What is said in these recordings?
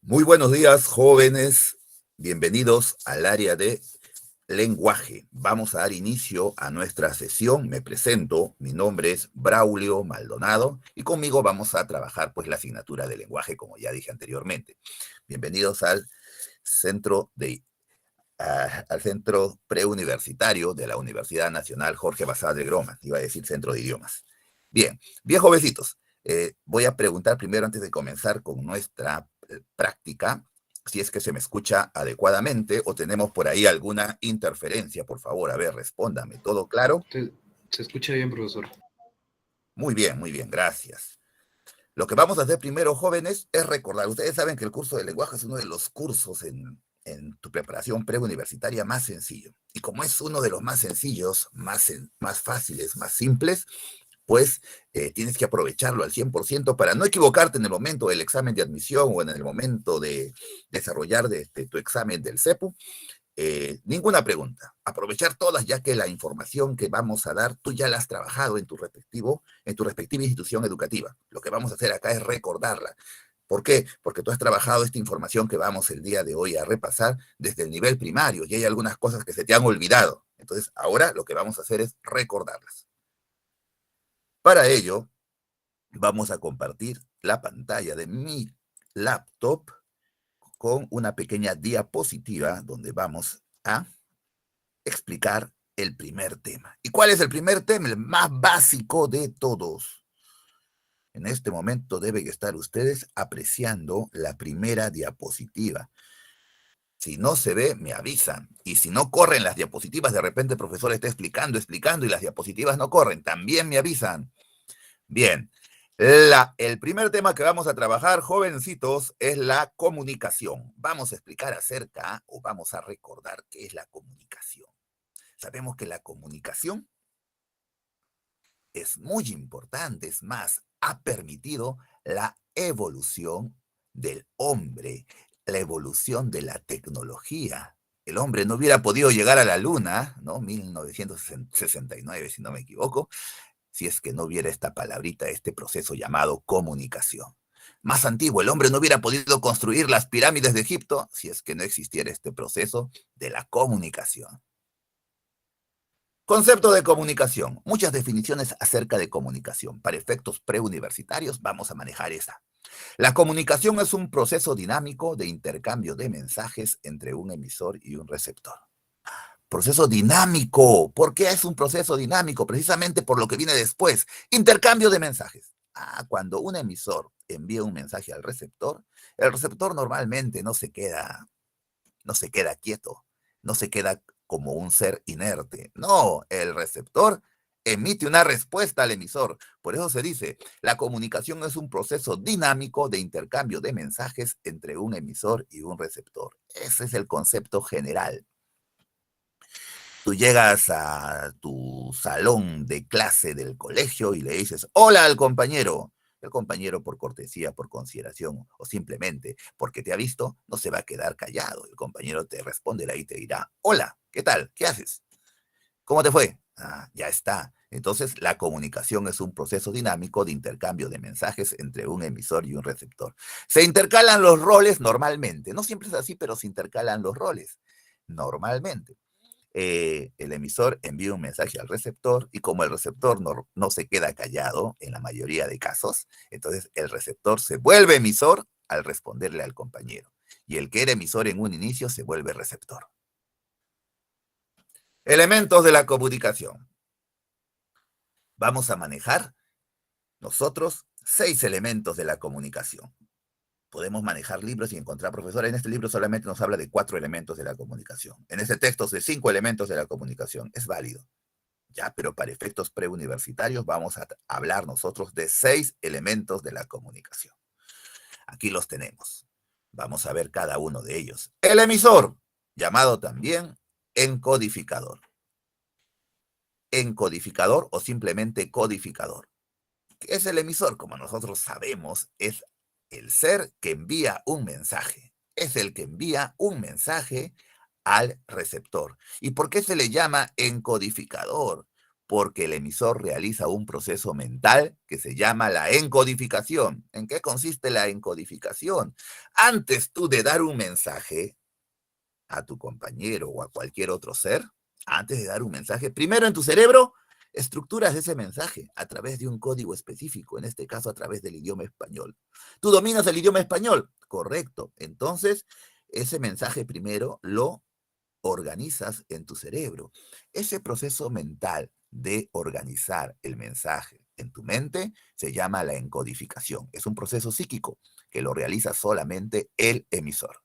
Muy buenos días, jóvenes. Bienvenidos al área de lenguaje. Vamos a dar inicio a nuestra sesión. Me presento, mi nombre es Braulio Maldonado y conmigo vamos a trabajar pues la asignatura de lenguaje, como ya dije anteriormente. Bienvenidos al centro preuniversitario de la Universidad Nacional Jorge Basadre de Groma, iba a decir centro de idiomas. Bien, jovencitos, voy a preguntar primero antes de comenzar con nuestra práctica, si es que se me escucha adecuadamente o tenemos por ahí alguna interferencia, por favor. A ver, respóndame. ¿Todo claro? Se escucha bien, profesor. Muy bien, gracias. Lo que vamos a hacer primero, jóvenes, es recordar. Ustedes saben que el curso de lenguaje es uno de los cursos en tu preparación preuniversitaria más sencillo. Y como es uno de los más sencillos, más fáciles, más simples, pues tienes que aprovecharlo al 100% para no equivocarte en el momento del examen de admisión o en el momento de desarrollar tu examen del CEPU. Ninguna pregunta. Aprovechar todas, ya que la información que vamos a dar, tú ya la has trabajado en tu respectiva institución educativa. Lo que vamos a hacer acá es recordarla. ¿Por qué? Porque tú has trabajado esta información que vamos el día de hoy a repasar desde el nivel primario y hay algunas cosas que se te han olvidado. Entonces, ahora lo que vamos a hacer es recordarlas. Para ello, vamos a compartir la pantalla de mi laptop con una pequeña diapositiva donde vamos a explicar el primer tema. ¿Y cuál es el primer tema? El más básico de todos. En este momento deben estar ustedes apreciando la primera diapositiva. Si no se ve, me avisan. Y si no corren las diapositivas, de repente el profesor está explicando y las diapositivas no corren, también me avisan. Bien, el primer tema que vamos a trabajar, jovencitos, es la comunicación. Vamos a explicar acerca, o vamos a recordar qué es la comunicación. Sabemos que la comunicación es muy importante, es más, ha permitido la evolución del hombre, la evolución de la tecnología. El hombre no hubiera podido llegar a la luna, ¿no? 1969, si no me equivoco, si es que no hubiera esta palabrita, este proceso llamado comunicación. Más antiguo, el hombre no hubiera podido construir las pirámides de Egipto si es que no existiera este proceso de la comunicación. Concepto de comunicación. Muchas definiciones acerca de comunicación. Para efectos preuniversitarios vamos a manejar esa. La comunicación es un proceso dinámico de intercambio de mensajes entre un emisor y un receptor. Proceso dinámico. ¿Por qué es un proceso dinámico? Precisamente por lo que viene después. Intercambio de mensajes. Cuando un emisor envía un mensaje al receptor, el receptor normalmente no se queda quieto, no se queda como un ser inerte. No, el receptor emite una respuesta al emisor. Por eso se dice, la comunicación es un proceso dinámico de intercambio de mensajes entre un emisor y un receptor. Ese es el concepto general. Tú llegas a tu salón de clase del colegio y le dices, hola al compañero. El compañero, por cortesía, por consideración o simplemente porque te ha visto, no se va a quedar callado. El compañero te responderá y te dirá, hola, ¿qué tal? ¿Qué haces? ¿Cómo te fue? Ya está. Entonces, la comunicación es un proceso dinámico de intercambio de mensajes entre un emisor y un receptor. Se intercalan los roles normalmente. No siempre es así, pero se intercalan los roles normalmente. El emisor envía un mensaje al receptor y como el receptor no se queda callado en la mayoría de casos, entonces el receptor se vuelve emisor al responderle al compañero. Y el que era emisor en un inicio se vuelve receptor. Elementos de la comunicación. Vamos a manejar nosotros 6 elementos de la comunicación. Podemos manejar libros y encontrar profesores. En este libro solamente nos habla de 4 elementos de la comunicación. En este texto de 5 elementos de la comunicación. Es válido. Ya, pero para efectos preuniversitarios vamos a hablar nosotros de 6 elementos de la comunicación. Aquí los tenemos. Vamos a ver cada uno de ellos. El emisor, llamado también encodificador. Encodificador o simplemente codificador. ¿Qué es el emisor? Como nosotros sabemos, es el ser que envía un mensaje. Es el que envía un mensaje al receptor. ¿Y por qué se le llama encodificador? Porque el emisor realiza un proceso mental que se llama la encodificación. ¿En qué consiste la encodificación? Antes tú de dar un mensaje a tu compañero o a cualquier otro ser, antes de dar un mensaje, primero en tu cerebro estructuras ese mensaje a través de un código específico, en este caso a través del idioma español. ¿Tú dominas el idioma español? Correcto. Entonces, ese mensaje primero lo organizas en tu cerebro. Ese proceso mental de organizar el mensaje en tu mente se llama la encodificación. Es un proceso psíquico que lo realiza solamente el emisor.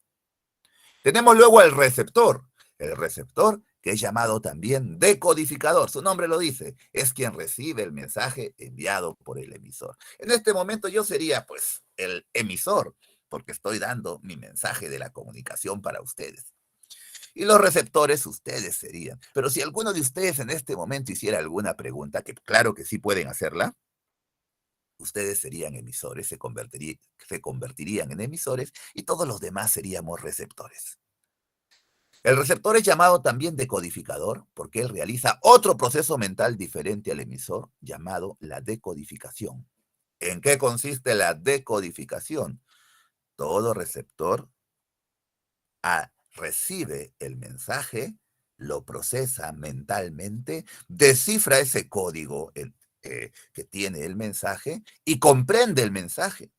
Tenemos luego el receptor que es llamado también decodificador. Su nombre lo dice, es quien recibe el mensaje enviado por el emisor. En este momento yo sería pues el emisor, porque estoy dando mi mensaje de la comunicación para ustedes. Y los receptores ustedes serían. Pero si alguno de ustedes en este momento hiciera alguna pregunta, que claro que sí pueden hacerla, ustedes serían emisores, se convertirían en emisores y todos los demás seríamos receptores. El receptor es llamado también decodificador porque él realiza otro proceso mental diferente al emisor llamado la decodificación. ¿En qué consiste la decodificación? Todo receptor recibe el mensaje, lo procesa mentalmente, descifra ese código que tiene el mensaje y comprende el mensaje.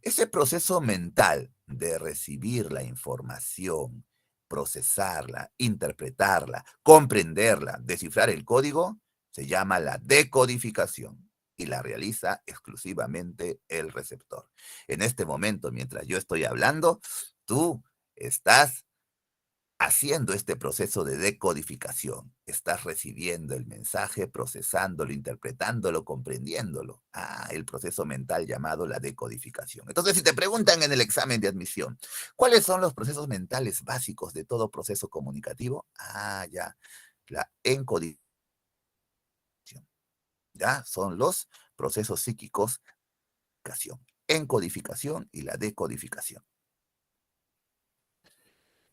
Ese proceso mental de recibir la información, procesarla, interpretarla, comprenderla, descifrar el código, se llama la decodificación y la realiza exclusivamente el receptor. En este momento, mientras yo estoy hablando, tú estás haciendo este proceso de decodificación. Estás recibiendo el mensaje, procesándolo, interpretándolo, comprendiéndolo. El proceso mental llamado la decodificación. Entonces, si te preguntan en el examen de admisión, ¿cuáles son los procesos mentales básicos de todo proceso comunicativo? Ya, la encodificación. Ya, son los procesos psíquicos de encodificación y la decodificación.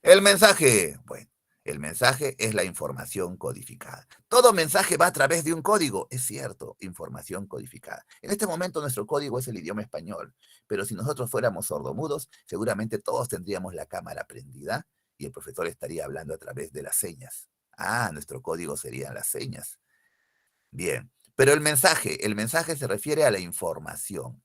El mensaje, bueno, el mensaje es la información codificada. Todo mensaje va a través de un código, es cierto, información codificada. En este momento nuestro código es el idioma español, pero si nosotros fuéramos sordomudos, seguramente todos tendríamos la cámara prendida y el profesor estaría hablando a través de las señas. Nuestro código serían las señas. Bien, pero el mensaje se refiere a la información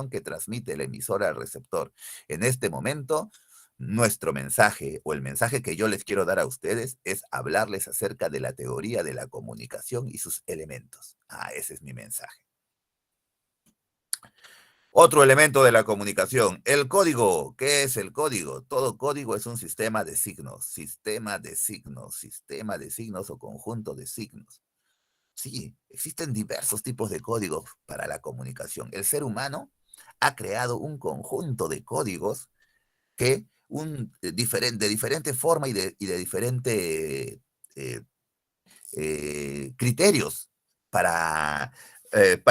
que transmite el emisor al receptor. En este momento, nuestro mensaje o el mensaje que yo les quiero dar a ustedes es hablarles acerca de la teoría de la comunicación y sus elementos. Ese es mi mensaje. Otro elemento de la comunicación, el código. ¿Qué es el código? Todo código es un sistema de signos o conjunto de signos. Sí, existen diversos tipos de códigos para la comunicación. El ser humano ha creado un conjunto de códigos que de diferente forma y de diferente criterios para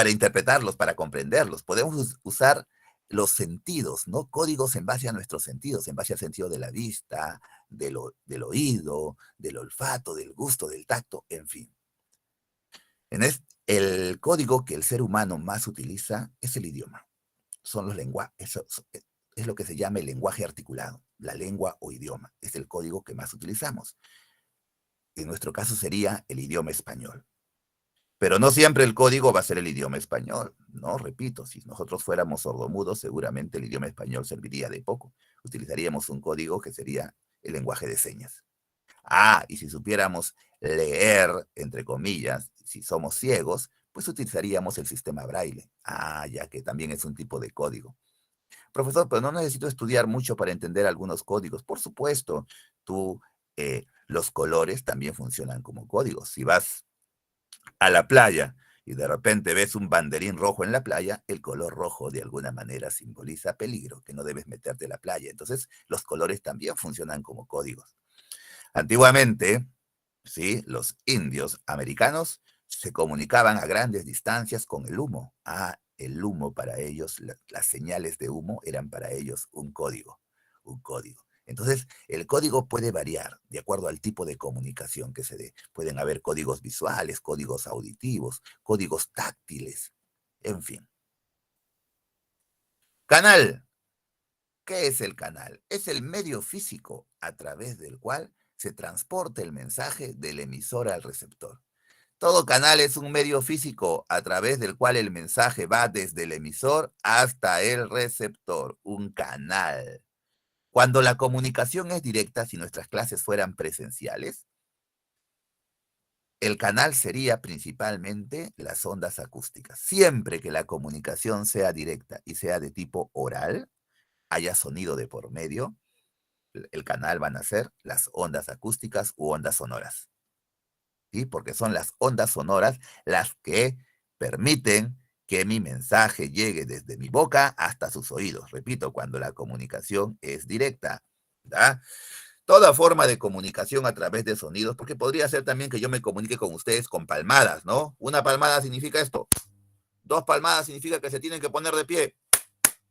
interpretarlos, para comprenderlos. Podemos usar los sentidos, ¿no? Códigos en base a nuestros sentidos, en base al sentido de la vista, del oído, del olfato, del gusto, del tacto, en fin. El código que el ser humano más utiliza es el idioma. Son los lenguajes, es lo que se llama el lenguaje articulado, la lengua o idioma. Es el código que más utilizamos. En nuestro caso sería el idioma español. Pero no siempre el código va a ser el idioma español, ¿no? Repito, si nosotros fuéramos sordomudos, seguramente el idioma español serviría de poco. Utilizaríamos un código que sería el lenguaje de señas. Y si supiéramos leer, entre comillas, si somos ciegos, pues utilizaríamos el sistema braille. Ya que también es un tipo de código. Profesor, pero no necesito estudiar mucho para entender algunos códigos. Por supuesto, los colores también funcionan como códigos. Si vas a la playa y de repente ves un banderín rojo en la playa, el color rojo de alguna manera simboliza peligro, que no debes meterte a la playa. Entonces, los colores también funcionan como códigos. Antiguamente, ¿sí?, los indios americanos se comunicaban a grandes distancias con el humo. El humo para ellos, las señales de humo eran para ellos un código, un código. Entonces, el código puede variar de acuerdo al tipo de comunicación que se dé. Pueden haber códigos visuales, códigos auditivos, códigos táctiles, en fin. Canal. ¿Qué es el canal? Es el medio físico a través del cual se transporta el mensaje del emisor al receptor. Todo canal es un medio físico a través del cual el mensaje va desde el emisor hasta el receptor. Un canal. Cuando la comunicación es directa, si nuestras clases fueran presenciales, el canal sería principalmente las ondas acústicas. Siempre que la comunicación sea directa y sea de tipo oral, haya sonido de por medio, el canal van a ser las ondas acústicas u ondas sonoras. ¿Sí? Porque son las ondas sonoras las que permiten que mi mensaje llegue desde mi boca hasta sus oídos. Repito, cuando la comunicación es directa. ¿Da? Toda forma de comunicación a través de sonidos, porque podría ser también que yo me comunique con ustedes con palmadas, ¿no? Una palmada significa esto, 2 palmadas significa que se tienen que poner de pie.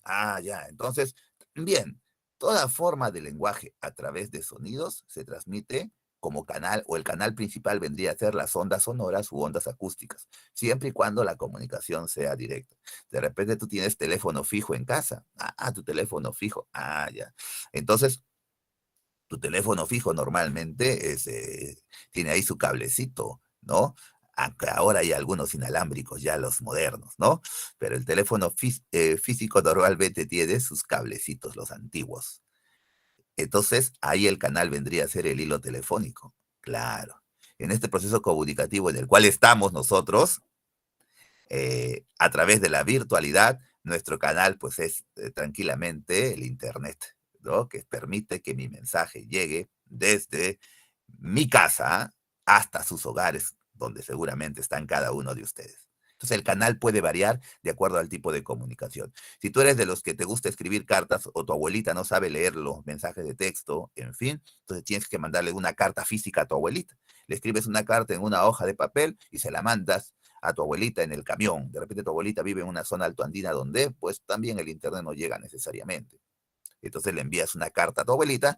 Ah, ya, entonces, bien, toda forma de lenguaje a través de sonidos se transmite como canal, o el canal principal vendría a ser las ondas sonoras u ondas acústicas, siempre y cuando la comunicación sea directa. De repente tú tienes teléfono fijo en casa. Tu teléfono fijo. Ah, ya. Entonces, tu teléfono fijo normalmente tiene ahí su cablecito, ¿no? Aunque ahora hay algunos inalámbricos, ya los modernos, ¿no? Pero el teléfono físico normalmente tiene sus cablecitos, los antiguos. Entonces, ahí el canal vendría a ser el hilo telefónico. Claro. En este proceso comunicativo en el cual estamos nosotros, a través de la virtualidad, nuestro canal pues es tranquilamente el Internet, ¿no? Que permite que mi mensaje llegue desde mi casa hasta sus hogares, donde seguramente están cada uno de ustedes. Entonces el canal puede variar de acuerdo al tipo de comunicación. Si tú eres de los que te gusta escribir cartas o tu abuelita no sabe leer los mensajes de texto, en fin, entonces tienes que mandarle una carta física a tu abuelita. Le escribes una carta en una hoja de papel y se la mandas a tu abuelita en el camión. De repente tu abuelita vive en una zona altoandina donde pues también el internet no llega necesariamente. Entonces le envías una carta a tu abuelita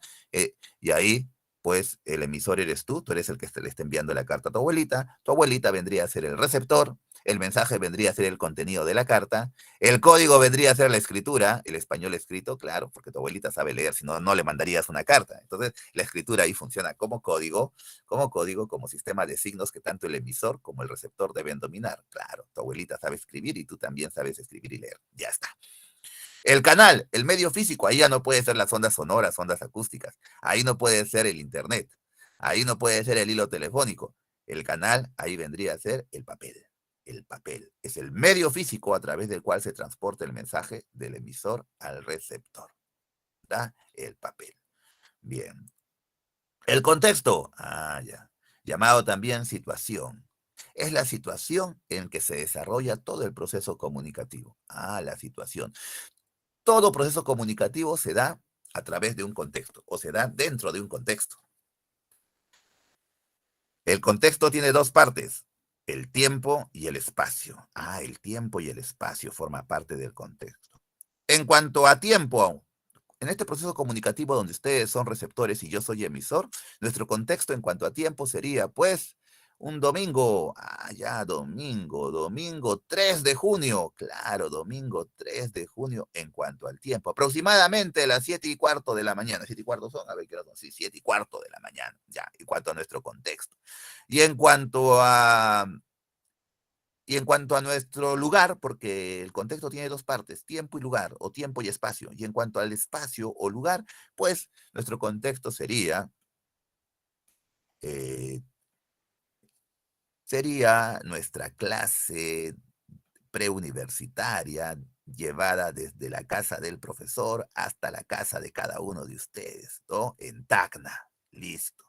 y ahí pues el emisor eres tú eres el que le está enviando la carta a tu abuelita vendría a ser el receptor, el mensaje vendría a ser el contenido de la carta, el código vendría a ser la escritura, el español escrito, claro, porque tu abuelita sabe leer, si no, no le mandarías una carta. Entonces la escritura ahí funciona como sistema de signos que tanto el emisor como el receptor deben dominar. Claro, tu abuelita sabe escribir y tú también sabes escribir y leer. Ya está. El canal, el medio físico, ahí ya no puede ser las ondas sonoras, ondas acústicas. Ahí no puede ser el internet. Ahí no puede ser el hilo telefónico. El canal, ahí vendría a ser el papel. El papel es el medio físico a través del cual se transporta el mensaje del emisor al receptor. ¿Da? El papel. Bien. El contexto, ya. Llamado también situación. Es la situación en que se desarrolla todo el proceso comunicativo. La situación. Todo proceso comunicativo se da a través de un contexto o se da dentro de un contexto. El contexto tiene 2 partes, el tiempo y el espacio. El tiempo y el espacio forman parte del contexto. En cuanto a tiempo, en este proceso comunicativo donde ustedes son receptores y yo soy emisor, nuestro contexto en cuanto a tiempo sería, pues, un domingo, domingo 3 de junio, claro, domingo 3 de junio en cuanto al tiempo, aproximadamente a las 7:15 de la mañana, 7:15 son, a ver qué hora son, sí, 7:15 de la mañana, ya, en cuanto a nuestro contexto. Y en cuanto a nuestro lugar, porque el contexto tiene 2 partes, tiempo y lugar, o tiempo y espacio. Y en cuanto al espacio o lugar, pues nuestro contexto sería nuestra clase preuniversitaria llevada desde la casa del profesor hasta la casa de cada uno de ustedes, ¿no? En Tacna, listo.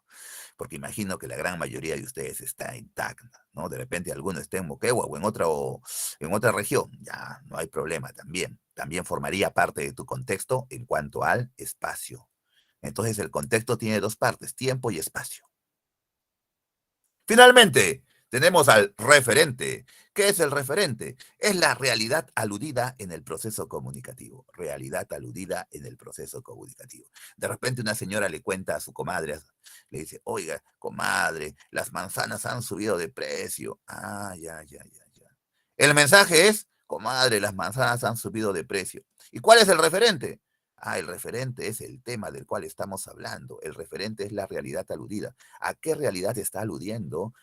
Porque imagino que la gran mayoría de ustedes está en Tacna, ¿no? De repente alguno está en Moquegua o en otra región, ya no hay problema también. También formaría parte de tu contexto en cuanto al espacio. Entonces el contexto tiene 2 partes, tiempo y espacio. Finalmente, Tenemos al referente. ¿Qué es el referente? Es la realidad aludida en el proceso comunicativo. Realidad aludida en el proceso comunicativo. De repente una señora le cuenta a su comadre, le dice, oiga, comadre, las manzanas han subido de precio. Ah, ya. El mensaje es, comadre, las manzanas han subido de precio. ¿Y cuál es el referente? Ah, el referente es el tema del cual estamos hablando. El referente es la realidad aludida. ¿A qué realidad está aludiendo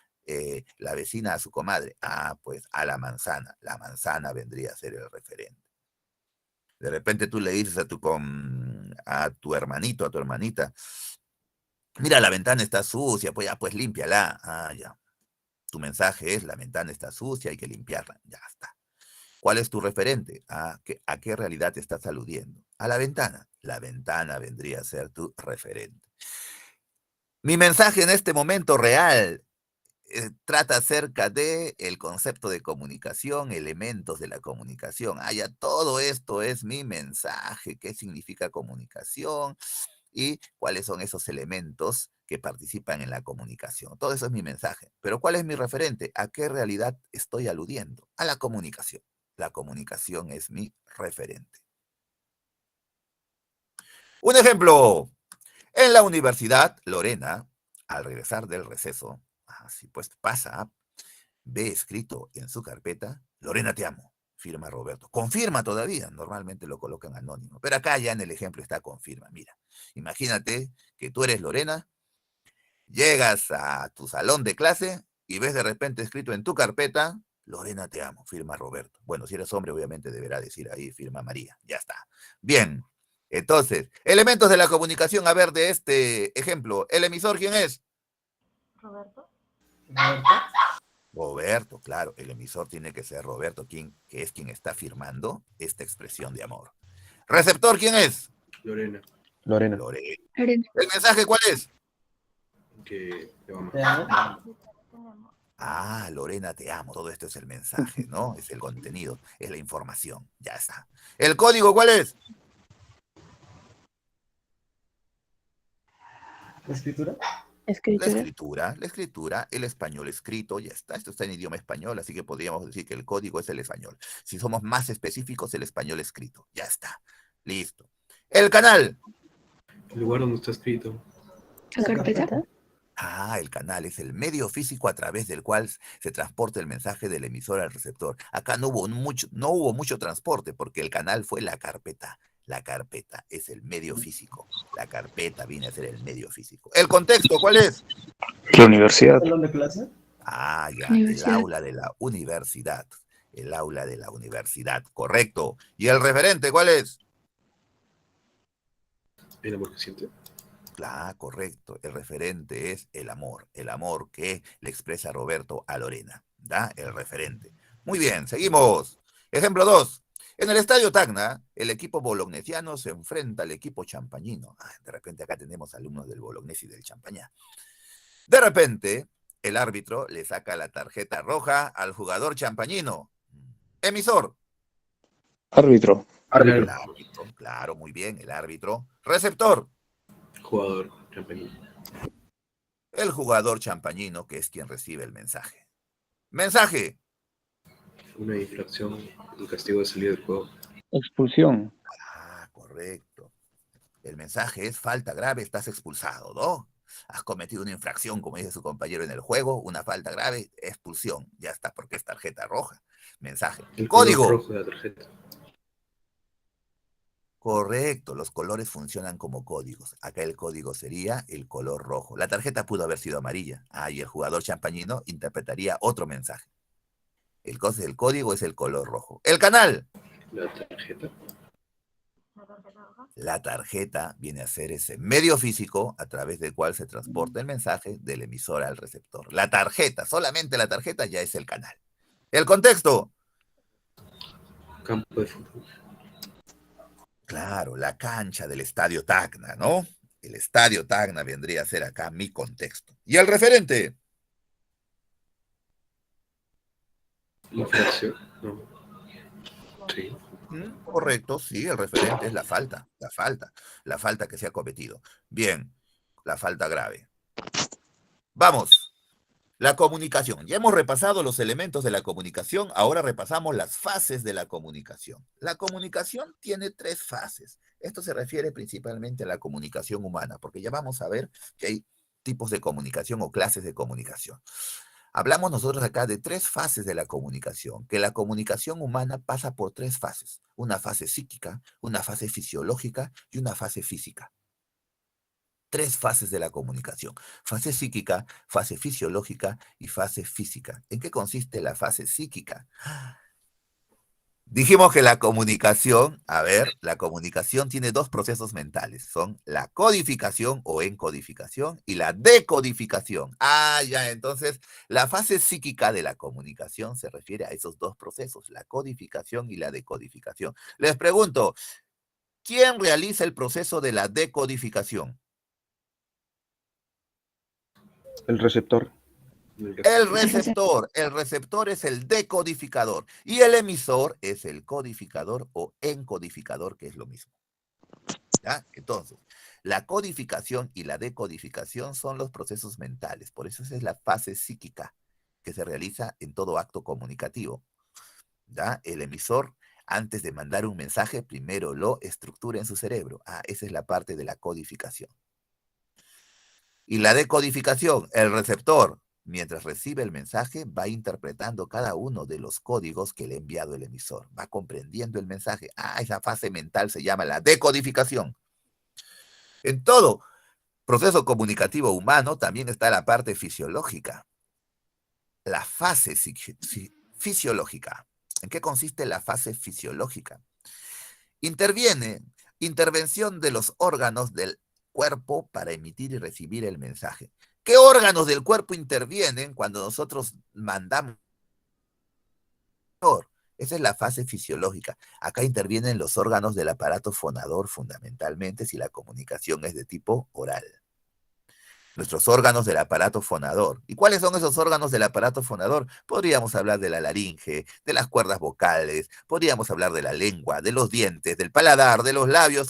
la vecina a su comadre? Ah, pues a la manzana. La manzana vendría a ser el referente. De repente tú le dices a tu hermanito, a tu hermanita, mira, la ventana está sucia, pues ya, pues límpiala. Ah, ya. Tu mensaje es, la ventana está sucia, hay que limpiarla. Ya está. ¿Cuál es tu referente? ¿A qué realidad estás aludiendo? A la ventana. La ventana vendría a ser tu referente. Mi mensaje en este momento real trata acerca de el concepto de comunicación, elementos de la comunicación. Ya todo esto es mi mensaje. ¿Qué significa comunicación? Y cuáles son esos elementos que participan en la comunicación. Todo eso es mi mensaje. Pero ¿cuál es mi referente? ¿A qué realidad estoy aludiendo? A la comunicación. La comunicación es mi referente. Un ejemplo. En la universidad, Lorena, al regresar del receso, así pues pasa, ve escrito en su carpeta, Lorena, te amo, firma Roberto. Confirma todavía, normalmente lo colocan anónimo, pero acá ya en el ejemplo está confirma. Mira, imagínate que tú eres Lorena, llegas a tu salón de clase y ves de repente escrito en tu carpeta, Lorena, te amo, firma Roberto. Bueno, si eres hombre, obviamente deberá decir ahí, firma María. Ya está. Bien. Entonces, elementos de la comunicación, a ver, de este ejemplo. ¿El emisor quién es? Roberto. Roberto, claro. El emisor tiene que ser Roberto, que es quien está firmando esta expresión de amor. ¿Receptor quién es? Lorena, Lorena. Lorena. Lorena. ¿El mensaje cuál es? que te vamos. Lorena, te amo. Todo esto es el mensaje, ¿no? Es el contenido, es la información. Ya está. ¿El código cuál es? ¿La escritura? La escritura, el español escrito, ya está. Esto está en idioma español, así que podríamos decir que el código es el español. Si somos más específicos, el español escrito. Ya está. Listo. El canal. El lugar donde está escrito. ¿La carpeta? El canal es el medio físico a través del cual se transporta el mensaje del emisor al receptor. Acá no hubo mucho transporte porque el canal fue la carpeta. La carpeta es el medio físico. La carpeta viene a ser el medio físico. ¿El contexto cuál es? La universidad. ¿El salón de clase? Ya, Universidad. el aula de la universidad. El aula de la universidad, correcto. ¿Y el referente cuál es? El amor que siente. Claro, correcto. El referente es el amor que le expresa Roberto a Lorena. ¿Da? El referente. Muy bien, seguimos. Ejemplo 2. En el estadio Tacna, el equipo bolognesiano se enfrenta al equipo champañino. De repente acá tenemos alumnos del Bolognesi y del Champañá. De repente, el árbitro le saca la tarjeta roja al jugador champañino. Emisor. Árbitro. El árbitro, claro, muy bien, el árbitro. Receptor. Jugador, champañino. El jugador champañino, que es quien recibe el mensaje. Mensaje. Una infracción, un castigo de salida del juego. Expulsión. Correcto. El mensaje es falta grave, estás expulsado, ¿no? Has cometido una infracción, como dice su compañero en el juego, una falta grave, expulsión. Ya está, porque es tarjeta roja. Mensaje. El Código. color rojo de la tarjeta. Correcto, los colores funcionan como códigos. Acá el código sería el color rojo. La tarjeta pudo haber sido amarilla. Y el jugador champañino interpretaría otro mensaje. El código es el color rojo. El canal. La tarjeta. La tarjeta viene a ser ese medio físico a través del cual se transporta el mensaje del emisor al receptor. La tarjeta, solamente la tarjeta ya es el canal. El contexto. Campo de fútbol. Claro, la cancha del estadio Tacna, ¿no? El estadio Tacna vendría a ser acá mi contexto. ¿Y el referente? Infracción. No. Sí. Correcto, sí, el referente es la falta que se ha cometido. Bien, la falta grave. Vamos. La comunicación. Ya hemos repasado los elementos de la comunicación, ahora repasamos las fases de la comunicación. La comunicación tiene 3 fases. Esto se refiere principalmente a la comunicación humana, porque ya vamos a ver que hay tipos de comunicación o clases de comunicación. Hablamos nosotros acá de 3 fases de la comunicación, que la comunicación humana pasa por 3 fases. Una fase psíquica, una fase fisiológica y una fase física. 3 fases de la comunicación: fase psíquica, fase fisiológica y fase física. ¿En qué consiste la fase psíquica? Dijimos que la comunicación, la comunicación tiene 2 procesos mentales, son la codificación o encodificación y la decodificación. Ya, entonces la fase psíquica de la comunicación se refiere a esos 2 procesos, la codificación y la decodificación. Les pregunto, ¿quién realiza el proceso de la decodificación? El receptor. El receptor es el decodificador y el emisor es el codificador o encodificador, que es lo mismo. ¿Ya? Entonces, la codificación y la decodificación son los procesos mentales, por eso esa es la fase psíquica que se realiza en todo acto comunicativo. ¿Ya? El emisor, antes de mandar un mensaje, primero lo estructura en su cerebro. Esa es la parte de la codificación. Y la decodificación, el receptor, mientras recibe el mensaje, va interpretando cada uno de los códigos que le ha enviado el emisor. Va comprendiendo el mensaje. Esa fase mental se llama la decodificación. En todo proceso comunicativo humano también está la parte fisiológica. La fase fisiológica. ¿En qué consiste la fase fisiológica? Intervención de los órganos del cuerpo para emitir y recibir el mensaje. ¿Qué órganos del cuerpo intervienen cuando nosotros mandamos? Esa es la fase fisiológica. Acá intervienen los órganos del aparato fonador fundamentalmente si la comunicación es de tipo oral. Nuestros órganos del aparato fonador. ¿Y cuáles son esos órganos del aparato fonador? Podríamos hablar de la laringe, de las cuerdas vocales, podríamos hablar de la lengua, de los dientes, del paladar, de los labios,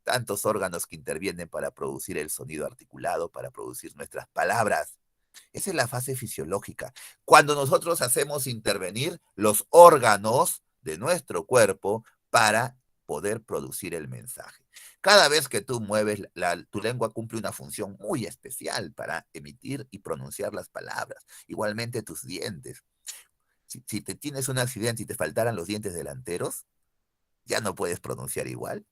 tantos órganos que intervienen para producir el sonido articulado, para producir nuestras palabras. Esa es la fase fisiológica. Cuando nosotros hacemos intervenir los órganos de nuestro cuerpo para poder producir el mensaje. Cada vez que tú mueves, tu lengua cumple una función muy especial para emitir y pronunciar las palabras. Igualmente tus dientes. Si tienes un accidente y te faltaran los dientes delanteros, ya no puedes pronunciar igual.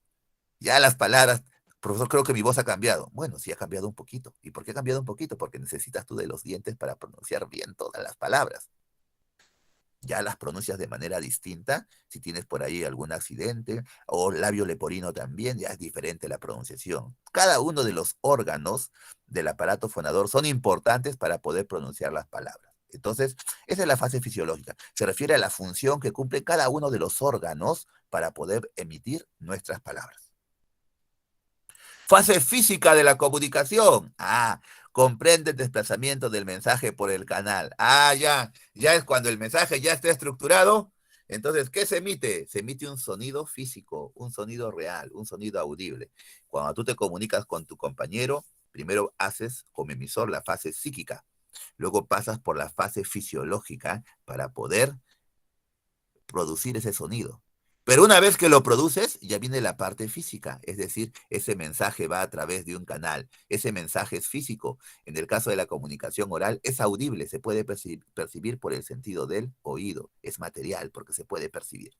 Ya las palabras, profesor, creo que mi voz ha cambiado. Bueno, sí ha cambiado un poquito. ¿Y por qué ha cambiado un poquito? Porque necesitas tú de los dientes para pronunciar bien todas las palabras. Ya las pronuncias de manera distinta. Si tienes por ahí algún accidente o labio leporino también, ya es diferente la pronunciación. Cada uno de los órganos del aparato fonador son importantes para poder pronunciar las palabras. Entonces, esa es la fase fisiológica. Se refiere a la función que cumple cada uno de los órganos para poder emitir nuestras palabras. Fase física de la comunicación. Comprende el desplazamiento del mensaje por el canal. Ya es cuando el mensaje ya está estructurado. Entonces, ¿qué se emite? Se emite un sonido físico, un sonido real, un sonido audible. Cuando tú te comunicas con tu compañero, primero haces como emisor la fase psíquica. Luego pasas por la fase fisiológica para poder producir ese sonido. Pero una vez que lo produces, ya viene la parte física, es decir, ese mensaje va a través de un canal, ese mensaje es físico. En el caso de la comunicación oral, es audible, se puede percibir por el sentido del oído, es material porque se puede percibir.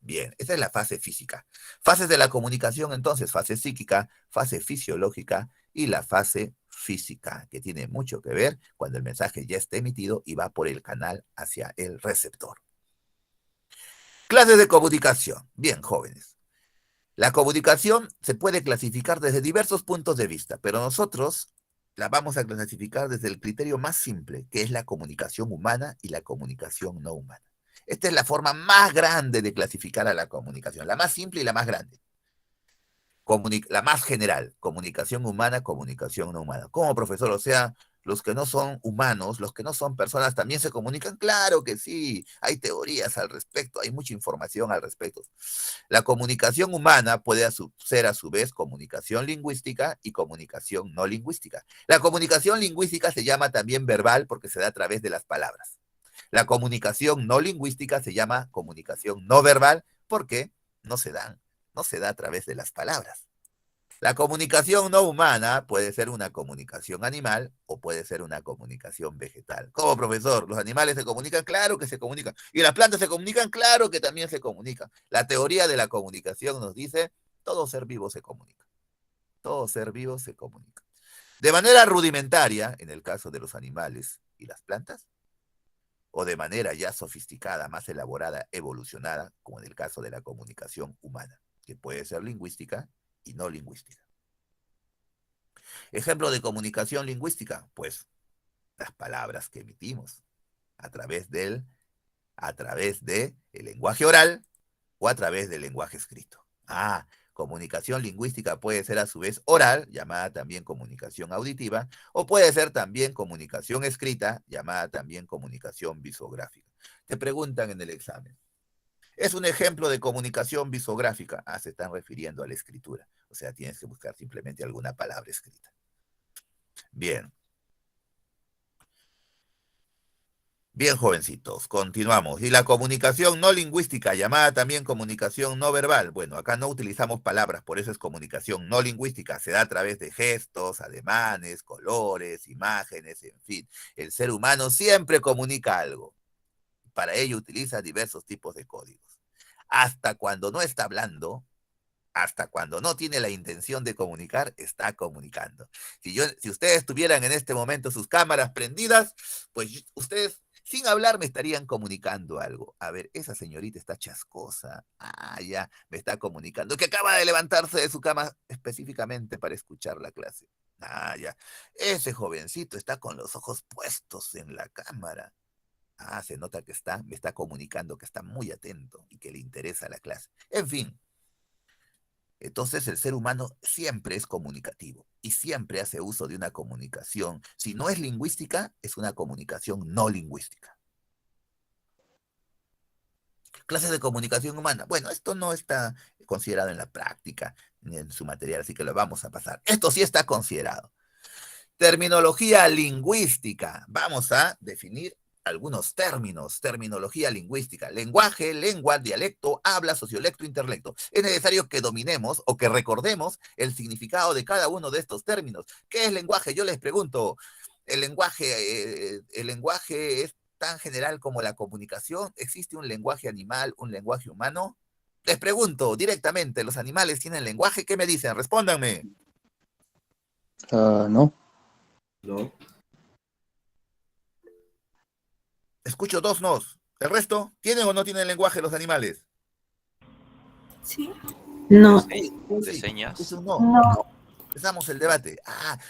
Bien, esa es la fase física. Fases de la comunicación, entonces, fase psíquica, fase fisiológica y la fase física, que tiene mucho que ver cuando el mensaje ya está emitido y va por el canal hacia el receptor. Clases de comunicación. Bien, jóvenes. La comunicación se puede clasificar desde diversos puntos de vista, pero nosotros la vamos a clasificar desde el criterio más simple, que es la comunicación humana y la comunicación no humana. Esta es la forma más grande de clasificar a la comunicación, la más simple y la más grande. La más general, comunicación humana, comunicación no humana. ¿Cómo, profesor? O sea, los que no son humanos, los que no son personas, también se comunican? Claro que sí, hay teorías al respecto, hay mucha información al respecto. La comunicación humana puede ser a su vez comunicación lingüística y comunicación no lingüística. La comunicación lingüística se llama también verbal porque se da a través de las palabras. La comunicación no lingüística se llama comunicación no verbal porque no se da a través de las palabras. La comunicación no humana puede ser una comunicación animal o puede ser una comunicación vegetal. ¿Cómo, profesor? ¿Los animales se comunican? Claro que se comunican. ¿Y las plantas se comunican? Claro que también se comunican. La teoría de la comunicación nos dice, todo ser vivo se comunica. Todo ser vivo se comunica. De manera rudimentaria, en el caso de los animales y las plantas, o de manera ya sofisticada, más elaborada, evolucionada, como en el caso de la comunicación humana, que puede ser lingüística y no lingüística. Ejemplo de comunicación lingüística, pues las palabras que emitimos a través de el lenguaje oral o a través del lenguaje escrito. Comunicación lingüística puede ser a su vez oral, llamada también comunicación auditiva, o puede ser también comunicación escrita, llamada también comunicación visográfica. Te preguntan en el examen, ¿es un ejemplo de comunicación visográfica? Se están refiriendo a la escritura. O sea, tienes que buscar simplemente alguna palabra escrita. Bien. Bien, jovencitos, continuamos. Y la comunicación no lingüística, llamada también comunicación no verbal. Bueno, acá no utilizamos palabras, por eso es comunicación no lingüística. Se da a través de gestos, ademanes, colores, imágenes, en fin. El ser humano siempre comunica algo. Para ello utiliza diversos tipos de códigos. Hasta cuando no está hablando, hasta cuando no tiene la intención de comunicar, está comunicando. Si ustedes tuvieran en este momento sus cámaras prendidas, pues ustedes sin hablar me estarían comunicando algo. A ver, esa señorita está chascosa. Ya, me está comunicando que acaba de levantarse de su cama específicamente para escuchar la clase. Ya. Ese jovencito está con los ojos puestos en la cámara. Se nota que me está comunicando que está muy atento y que le interesa la clase. En fin. Entonces el ser humano siempre es comunicativo y siempre hace uso de una comunicación. Si no es lingüística, es una comunicación no lingüística. Clases de comunicación humana. Bueno, esto no está considerado en la práctica ni en su material, así que lo vamos a pasar. Esto sí está considerado. Terminología lingüística. Vamos a definir algunos términos. Terminología lingüística. Lenguaje, lengua, dialecto, habla, sociolecto, interlecto. Es necesario que dominemos o que recordemos el significado de cada uno de estos términos. ¿Qué es lenguaje? Yo les pregunto. ¿El lenguaje es tan general como la comunicación? ¿Existe un lenguaje animal, un lenguaje humano? Les pregunto directamente, ¿los animales tienen lenguaje? ¿Qué me dicen? Respóndanme. No. No. Escucho dos nos. ¿El resto? ¿Tienen o no tienen lenguaje los animales? Sí. No. Sí, ¿De sí, señas? es un no. No. Empezamos el debate.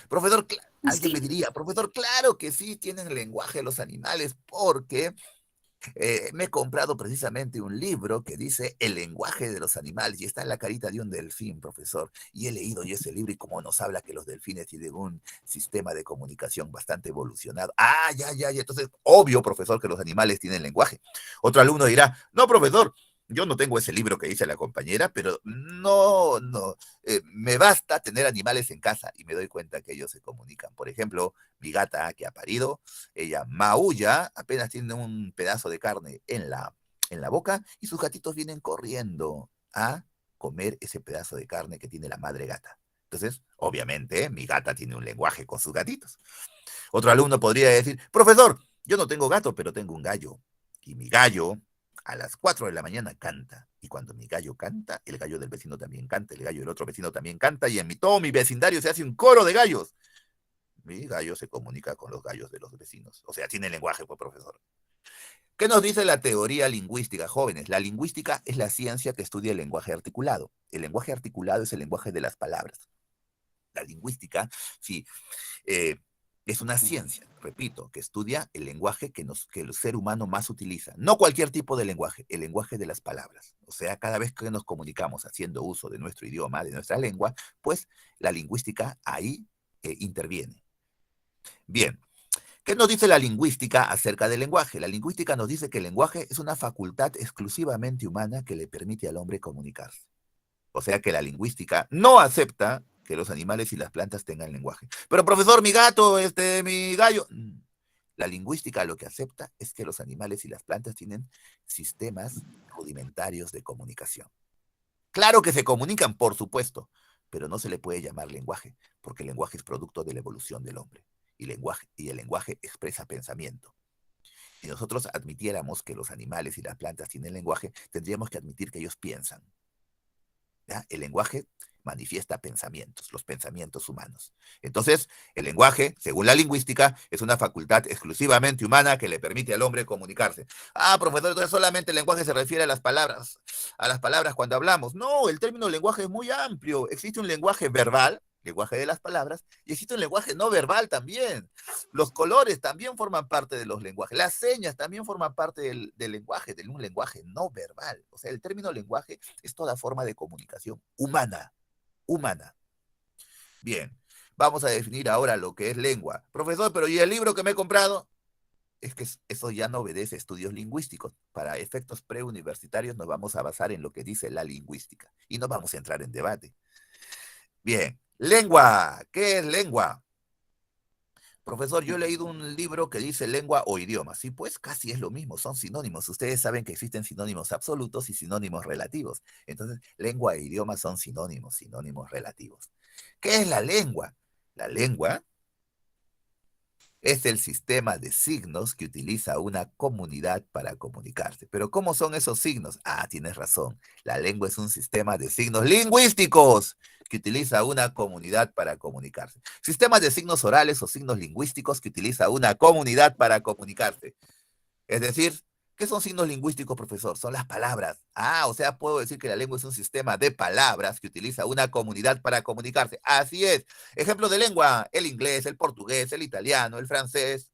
Profesor, alguien Sí. me diría, profesor, claro que sí tienen lenguaje los animales porque me he comprado precisamente un libro que dice El lenguaje de los animales y está en la carita de un delfín, profesor. Y he leído yo ese libro y como nos habla que los delfines tienen un sistema de comunicación bastante evolucionado. Ya. Entonces, obvio, profesor, que los animales tienen lenguaje. Otro alumno dirá, no, profesor, yo no tengo ese libro que dice la compañera, pero no, me basta tener animales en casa y me doy cuenta que ellos se comunican. Por ejemplo, mi gata que ha parido, ella maulla, apenas tiene un pedazo de carne en la boca y sus gatitos vienen corriendo a comer ese pedazo de carne que tiene la madre gata. Entonces, obviamente, mi gata tiene un lenguaje con sus gatitos. Otro alumno podría decir, profesor, yo no tengo gato, pero tengo un gallo. Y mi gallo a las 4 de la mañana canta. Y cuando mi gallo canta, el gallo del vecino también canta, el gallo del otro vecino también canta, y todo mi vecindario se hace un coro de gallos. Mi gallo se comunica con los gallos de los vecinos. O sea, tiene lenguaje, pues, profesor. ¿Qué nos dice la teoría lingüística, jóvenes? La lingüística es la ciencia que estudia el lenguaje articulado. El lenguaje articulado es el lenguaje de las palabras. La lingüística, sí, es una ciencia, repito, que estudia el lenguaje que el ser humano más utiliza. No cualquier tipo de lenguaje, el lenguaje de las palabras. O sea, cada vez que nos comunicamos haciendo uso de nuestro idioma, de nuestra lengua, pues la lingüística ahí interviene. Bien. ¿Qué nos dice la lingüística acerca del lenguaje? La lingüística nos dice que el lenguaje es una facultad exclusivamente humana que le permite al hombre comunicarse. O sea que la lingüística no acepta que los animales y las plantas tengan lenguaje. Pero profesor, mi gato, mi gallo. La lingüística lo que acepta es que los animales y las plantas tienen sistemas rudimentarios de comunicación. Claro que se comunican, por supuesto, pero no se le puede llamar lenguaje, porque el lenguaje es producto de la evolución del hombre. Y el lenguaje expresa pensamiento. Si nosotros admitiéramos que los animales y las plantas tienen lenguaje, tendríamos que admitir que ellos piensan. ¿Ya? El lenguaje manifiesta pensamientos, los pensamientos humanos. Entonces, el lenguaje, según la lingüística, es una facultad exclusivamente humana que le permite al hombre comunicarse. Ah, profesor, entonces solamente el lenguaje se refiere a las palabras cuando hablamos. No, el término lenguaje es muy amplio. Existe un lenguaje verbal, lenguaje de las palabras, y existe un lenguaje no verbal también. Los colores también forman parte de los lenguajes. Las señas también forman parte del lenguaje, de un lenguaje no verbal. O sea, el término lenguaje es toda forma de comunicación humana. Bien, vamos a definir ahora lo que es lengua. Profesor, pero ¿y el libro que me he comprado? Es que eso ya no obedece a estudios lingüísticos. Para efectos preuniversitarios nos vamos a basar en lo que dice la lingüística y no vamos a entrar en debate. Bien, lengua. ¿Qué es lengua? Profesor, yo he leído un libro que dice lengua o idioma. Sí, pues casi es lo mismo, son sinónimos. Ustedes saben que existen sinónimos absolutos y sinónimos relativos. Entonces, lengua e idioma son sinónimos relativos. ¿Qué es la lengua? La lengua es el sistema de signos que utiliza una comunidad para comunicarse. Pero ¿cómo son esos signos? Ah, tienes razón. La lengua es un sistema de signos lingüísticos que utiliza una comunidad para comunicarse. Sistemas de signos orales o signos lingüísticos que utiliza una comunidad para comunicarse. Es decir, ¿qué son signos lingüísticos, profesor? Son las palabras. Ah, o sea, puedo decir que la lengua es un sistema de palabras que utiliza una comunidad para comunicarse. Así es. Ejemplos de lengua, el inglés, el portugués, el italiano, el francés,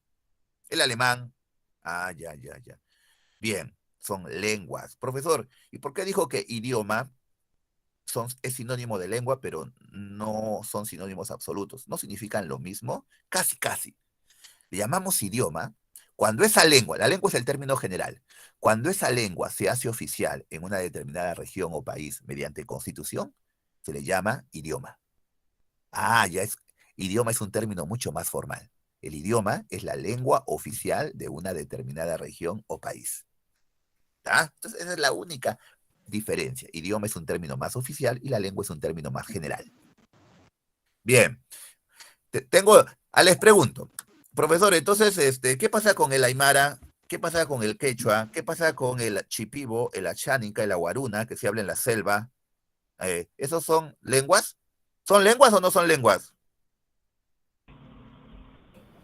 el alemán. Ah, ya. Bien, son lenguas. Profesor, ¿y por qué dijo que idioma es sinónimo de lengua, pero no son sinónimos absolutos? ¿No significan lo mismo? Casi. Le llamamos idioma cuando esa lengua, la lengua es el término general, cuando esa lengua se hace oficial en una determinada región o país mediante constitución, se le llama idioma. Ah, idioma es un término mucho más formal. El idioma es la lengua oficial de una determinada región o país. ¿Ah? Entonces, esa es la única diferencia. Idioma es un término más oficial y la lengua es un término más general. Bien, les pregunto, profesor, entonces, ¿qué pasa con el aymara? ¿Qué pasa con el quechua? ¿Qué pasa con el chipibo, el achánica, el aguaruna, que se habla en la selva? ¿Esos son lenguas? ¿Son lenguas o no son lenguas?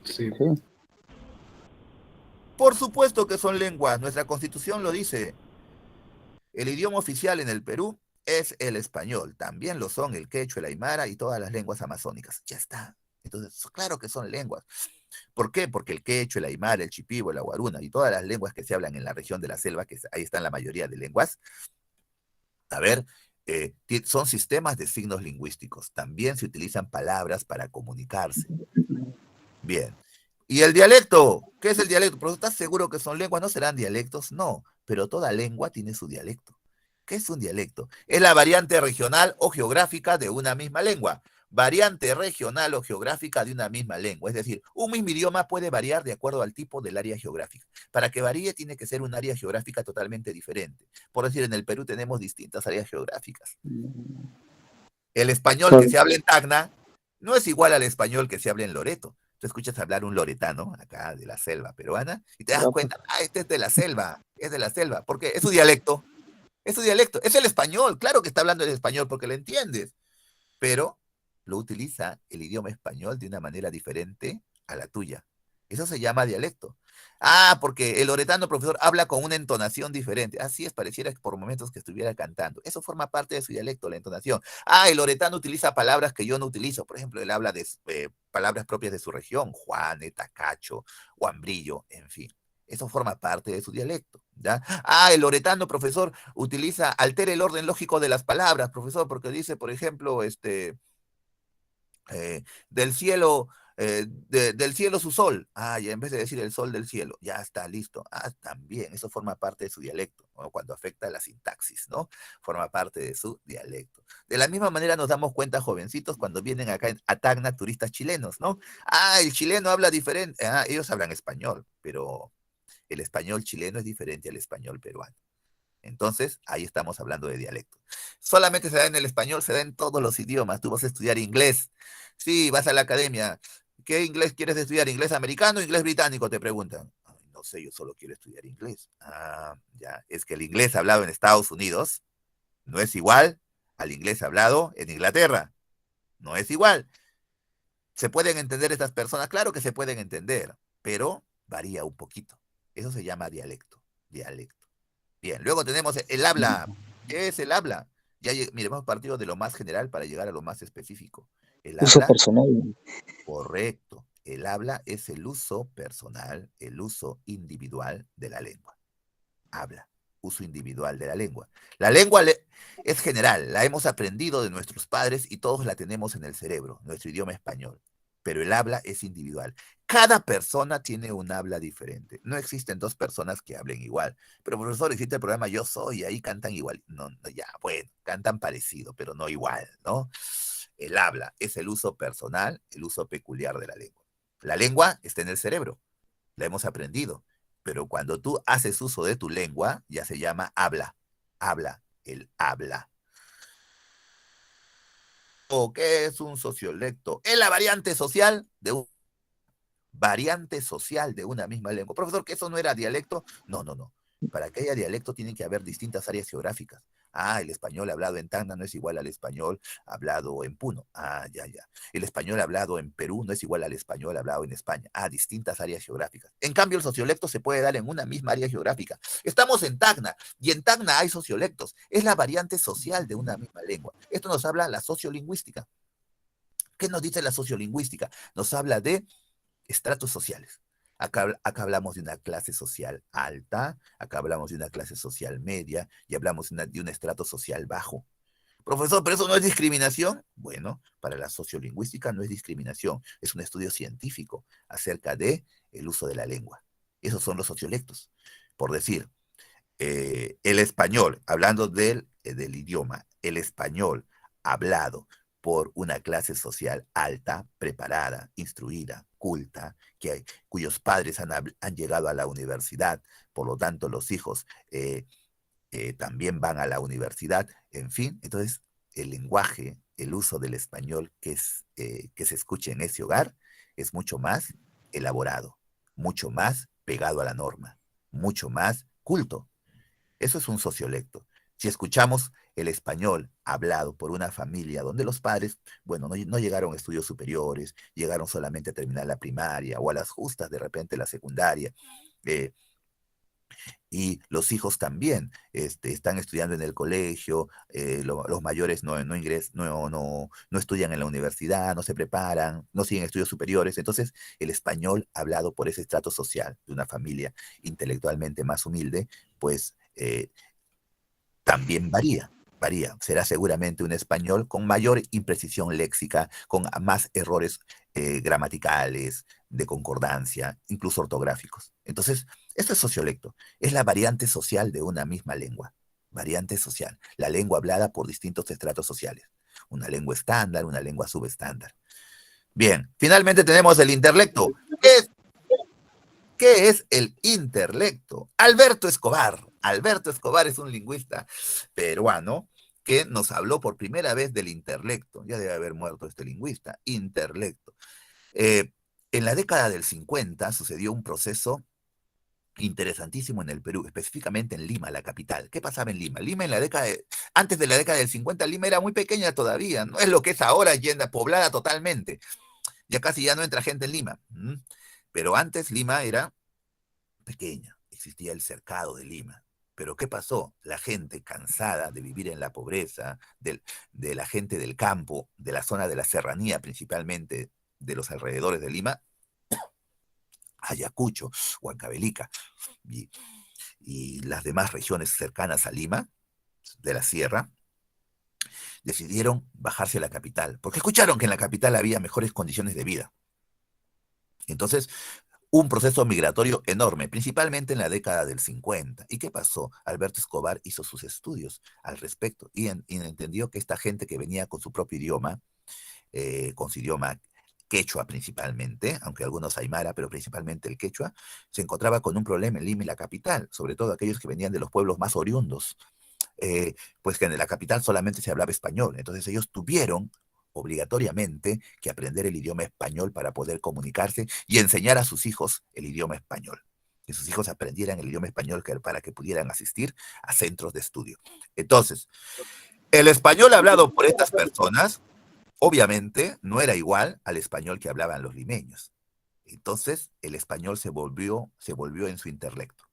Sí. Sí. Por supuesto que son lenguas. Nuestra Constitución lo dice. El idioma oficial en el Perú es el español. También lo son el quechua, el aymara y todas las lenguas amazónicas. Ya está. Entonces, claro que son lenguas. ¿Por qué? Porque el quechua, el aymara, el chipibo, el aguaruna y todas las lenguas que se hablan en la región de la selva, que ahí están la mayoría de lenguas, a ver, son sistemas de signos lingüísticos. También se utilizan palabras para comunicarse. Bien. ¿Y el dialecto? ¿Qué es el dialecto? ¿Pero estás seguro que son lenguas? ¿No serán dialectos? No, pero toda lengua tiene su dialecto. ¿Qué es un dialecto? Es la variante regional o geográfica de una misma lengua. Variante regional o geográfica de una misma lengua. Es decir, un mismo idioma puede variar de acuerdo al tipo del área geográfica. Para que varíe tiene que ser un área geográfica totalmente diferente. Por decir, en el Perú tenemos distintas áreas geográficas. El español que se habla en Tacna no es igual al español que se habla en Loreto. Tú escuchas hablar un loretano, acá de la selva peruana, y te das cuenta, este es de la selva, porque es su dialecto, es el español, claro que está hablando el español porque lo entiendes, pero lo utiliza el idioma español de una manera diferente a la tuya. Eso se llama dialecto. Ah, porque el loretano, profesor, habla con una entonación diferente. Así es, pareciera por momentos que estuviera cantando. Eso forma parte de su dialecto, la entonación. Ah, el loretano utiliza palabras que yo no utilizo. Por ejemplo, él habla de palabras propias de su región, Juane, Tacacho, Huambrillo, en fin. Eso forma parte de su dialecto, ¿ya? Ah, el loretano, profesor, altera el orden lógico de las palabras, profesor, porque dice, por ejemplo, del cielo Del cielo su sol. Ah, ya en vez de decir el sol del cielo, ya está listo. Ah, también, eso forma parte de su dialecto, ¿no? Cuando afecta la sintaxis, ¿no? Forma parte de su dialecto. De la misma manera nos damos cuenta, jovencitos, cuando vienen acá a Tacna turistas chilenos, ¿no? Ah, el chileno habla diferente. Ah, ellos hablan español, pero el español chileno es diferente al español peruano. Entonces, ahí estamos hablando de dialecto. Solamente se da en el español, se da en todos los idiomas. Tú vas a estudiar inglés. Sí, vas a la academia. ¿Qué inglés quieres estudiar? ¿Inglés americano o inglés británico? Te preguntan. Ay, no sé, yo solo quiero estudiar inglés. Ah, ya. Es que el inglés hablado en Estados Unidos no es igual al inglés hablado en Inglaterra. No es igual. ¿Se pueden entender estas personas? Claro que se pueden entender, pero varía un poquito. Eso se llama dialecto. Dialecto. Bien, luego tenemos el habla. ¿Qué es el habla? Ya miremos partido de lo más general para llegar a lo más específico. El Uso habla, personal. correcto. El habla es el uso personal, el uso individual de la lengua. Habla, uso individual de la lengua. La lengua es general, la hemos aprendido de nuestros padres y todos la tenemos en el cerebro, nuestro idioma español. Pero el habla es individual. Cada persona tiene un habla diferente. No existen dos personas que hablen igual. Pero profesor, existe el programa Yo Soy, y ahí cantan igual. No, no, ya, bueno, cantan parecido, pero no igual, ¿no? El habla es el uso personal, el uso peculiar de la lengua. La lengua está en el cerebro, la hemos aprendido, pero cuando tú haces uso de tu lengua, ya se llama habla. Habla, el habla. ¿O qué es un sociolecto? Es la variante social de una misma lengua. Profesor, ¿que eso no era dialecto? No, no, no. Para que haya dialecto tienen que haber distintas áreas geográficas. Ah, el español hablado en Tacna no es igual al español hablado en Puno. Ah, ya, ya. El español hablado en Perú no es igual al español hablado en España. Ah, distintas áreas geográficas. En cambio, el sociolecto se puede dar en una misma área geográfica. Estamos en Tacna y en Tacna hay sociolectos. Es la variante social de una misma lengua. Esto nos habla la sociolingüística. ¿Qué nos dice la sociolingüística? Nos habla de estratos sociales. Acá hablamos de una clase social alta, acá hablamos de una clase social media y hablamos de un estrato social bajo. Profesor, ¿pero eso no es discriminación? Bueno, para la sociolingüística no es discriminación, es un estudio científico acerca de el uso de la lengua. Esos son los sociolectos. Por decir, el español, hablando del idioma, el español hablado por una clase social alta, preparada, instruida, culta, cuyos padres han llegado a la universidad, por lo tanto los hijos también van a la universidad, en fin, entonces el lenguaje, el uso del español que se escuche en ese hogar es mucho más elaborado, mucho más pegado a la norma, mucho más culto. Eso es un sociolecto. Si escuchamos el español hablado por una familia donde los padres, bueno, no llegaron a estudios superiores, llegaron solamente a terminar la primaria o a las justas de repente la secundaria, eh, y los hijos también están estudiando en el colegio, los mayores no estudian en la universidad, no se preparan, no siguen estudios superiores. Entonces, el español hablado por ese estrato social de una familia intelectualmente más humilde, pues también varía. Varía. Será seguramente un español con mayor imprecisión léxica, con más errores gramaticales, de concordancia, incluso ortográficos. Entonces, esto es sociolecto. Es la variante social de una misma lengua. Variante social. La lengua hablada por distintos estratos sociales. Una lengua estándar, una lengua subestándar. Bien, finalmente tenemos el interlecto. ¿Qué es el interlecto? Alberto Escobar. Alberto Escobar es un lingüista peruano que nos habló por primera vez del interlecto. Ya debe haber muerto este lingüista. Interlecto. En la década del 50 sucedió un proceso interesantísimo en el Perú, específicamente en Lima, la capital. ¿Qué pasaba en Lima? Lima antes de la década del 50, Lima era muy pequeña todavía. No es lo que es ahora, llena, poblada totalmente. Ya casi ya no entra gente en Lima. Pero antes Lima era pequeña, existía el cercado de Lima. Pero ¿qué pasó? La gente cansada de vivir en la pobreza, de la gente del campo, de la zona de la serranía principalmente, de los alrededores de Lima, Ayacucho, Huancavelica y las demás regiones cercanas a Lima, de la sierra, decidieron bajarse a la capital, porque escucharon que en la capital había mejores condiciones de vida. Entonces, un proceso migratorio enorme, principalmente en la década del 50. ¿Y qué pasó? Alberto Escobar hizo sus estudios al respecto y entendió que esta gente que venía con su idioma quechua principalmente, aunque algunos aymara, pero principalmente el quechua, se encontraba con un problema en Lima y la capital, sobre todo aquellos que venían de los pueblos más oriundos, pues que en la capital solamente se hablaba español. Entonces ellos tuvieron obligatoriamente que aprender el idioma español para poder comunicarse y enseñar a sus hijos el idioma español. Que sus hijos aprendieran el idioma español para que pudieran asistir a centros de estudio. Entonces, el español hablado por estas personas, obviamente, no era igual al español que hablaban los limeños. Entonces, el español se volvió en su intelecto.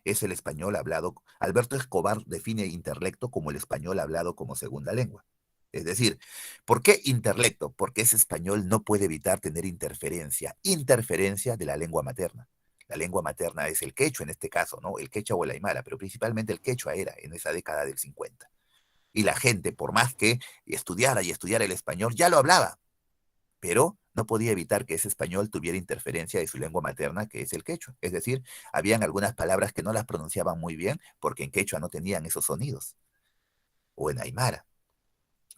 Es el español hablado. Alberto Escobar define intelecto como el español hablado como segunda lengua. Es decir, ¿por qué intelecto? Porque ese español no puede evitar tener interferencia de la lengua materna. La lengua materna es el quechua en este caso, ¿no? El quechua o el aymara, pero principalmente el quechua era en esa década del 50. Y la gente, por más que estudiara y estudiara el español, ya lo hablaba, pero no podía evitar que ese español tuviera interferencia de su lengua materna, que es el quechua. Es decir, habían algunas palabras que no las pronunciaban muy bien porque en quechua no tenían esos sonidos, o en aymara.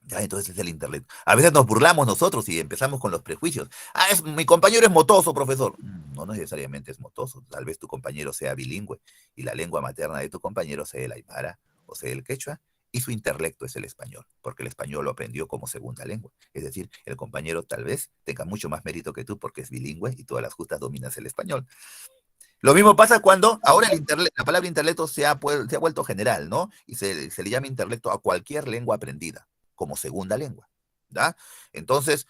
Ya, entonces es el internet. A veces nos burlamos nosotros y empezamos con los prejuicios. Ah, mi compañero es motoso, profesor. No necesariamente es motoso. Tal vez tu compañero sea bilingüe y la lengua materna de tu compañero sea el aymara o sea el quechua y su intelecto es el español, porque el español lo aprendió como segunda lengua. Es decir, el compañero tal vez tenga mucho más mérito que tú porque es bilingüe y todas las justas dominas el español. Lo mismo pasa cuando ahora la palabra intelecto se ha vuelto general, ¿no? Y se le llama intelecto a cualquier lengua aprendida como segunda lengua, ¿ya? Entonces,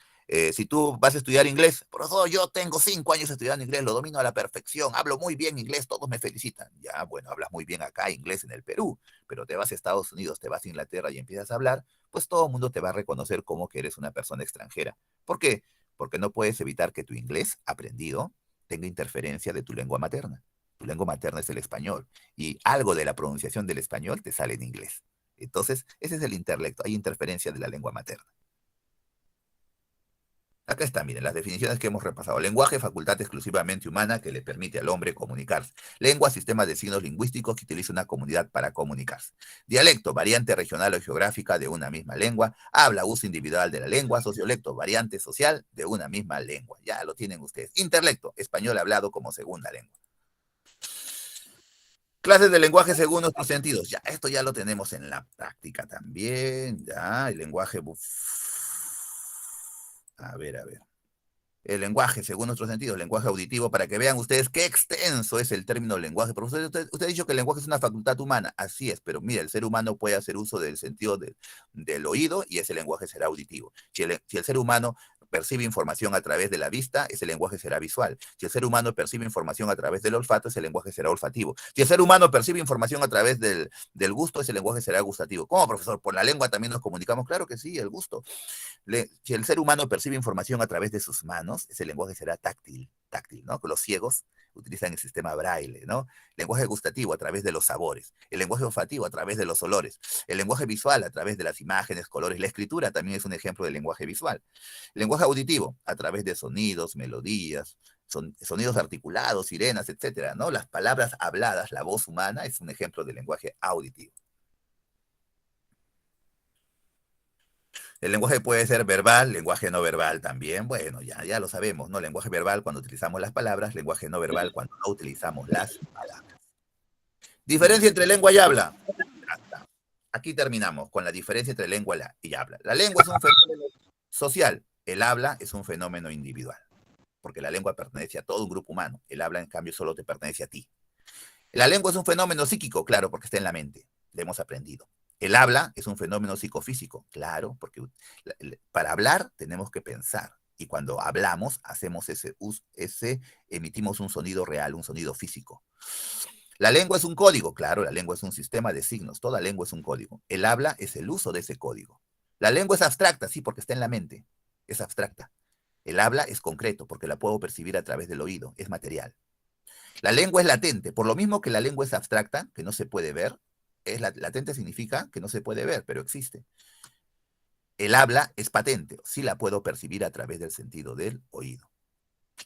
si tú vas a estudiar inglés, profesor, yo tengo 5 años estudiando inglés, lo domino a la perfección, hablo muy bien inglés, todos me felicitan. Ya, bueno, hablas muy bien acá inglés en el Perú, pero te vas a Estados Unidos, te vas a Inglaterra y empiezas a hablar, pues todo el mundo te va a reconocer como que eres una persona extranjera. ¿Por qué? Porque no puedes evitar que tu inglés aprendido tenga interferencia de tu lengua materna. Tu lengua materna es el español y algo de la pronunciación del español te sale en inglés. Entonces, ese es el intelecto, hay interferencia de la lengua materna. Acá está, miren, las definiciones que hemos repasado. Lenguaje, facultad exclusivamente humana que le permite al hombre comunicarse. Lengua, sistema de signos lingüísticos que utiliza una comunidad para comunicarse. Dialecto, variante regional o geográfica de una misma lengua. Habla, uso individual de la lengua. Sociolecto, variante social de una misma lengua. Ya lo tienen ustedes. Interlecto, español hablado como segunda lengua. Clases de lenguaje según nuestros sentidos. Ya, esto ya lo tenemos en la práctica también. Ya, el lenguaje. A ver, a ver. El lenguaje, según nuestros sentidos, lenguaje auditivo, para que vean ustedes qué extenso es el término lenguaje. Pero usted ha dicho que el lenguaje es una facultad humana, así es, pero mira, el ser humano puede hacer uso del sentido del oído y ese lenguaje será auditivo. Si el ser humano percibe información a través de la vista, ese lenguaje será visual. Si el ser humano percibe información a través del olfato, ese lenguaje será olfativo. Si el ser humano percibe información a través del gusto, ese lenguaje será gustativo. ¿Cómo, profesor? ¿Por la lengua también nos comunicamos? Claro que sí, el gusto. Si el ser humano percibe información a través de sus manos, ese lenguaje será táctil, ¿no? Que los ciegos utilizan el sistema braille, ¿no? Lenguaje gustativo a través de los sabores, el lenguaje olfativo a través de los olores, el lenguaje visual a través de las imágenes, colores, la escritura también es un ejemplo de lenguaje visual. El lenguaje auditivo a través de sonidos, melodías, sonidos articulados, sirenas, etcétera, ¿no? Las palabras habladas, la voz humana es un ejemplo de lenguaje auditivo. El lenguaje puede ser verbal, lenguaje no verbal también. Bueno, ya lo sabemos, ¿no? Lenguaje verbal cuando utilizamos las palabras, lenguaje no verbal cuando no utilizamos las palabras. Diferencia entre lengua y habla. Aquí terminamos con la diferencia entre lengua y habla. La lengua es un fenómeno social, el habla es un fenómeno individual, porque la lengua pertenece a todo un grupo humano, el habla en cambio solo te pertenece a ti. La lengua es un fenómeno psíquico, claro, porque está en la mente, lo hemos aprendido. El habla es un fenómeno psicofísico, claro, porque para hablar tenemos que pensar. Y cuando hablamos, emitimos un sonido real, un sonido físico. La lengua es un código, claro, la lengua es un sistema de signos, toda lengua es un código. El habla es el uso de ese código. La lengua es abstracta, sí, porque está en la mente, es abstracta. El habla es concreto, porque la puedo percibir a través del oído, es material. La lengua es latente, por lo mismo que la lengua es abstracta, que no se puede ver, latente significa que no se puede ver, pero existe. El habla es patente, sí la puedo percibir a través del sentido del oído.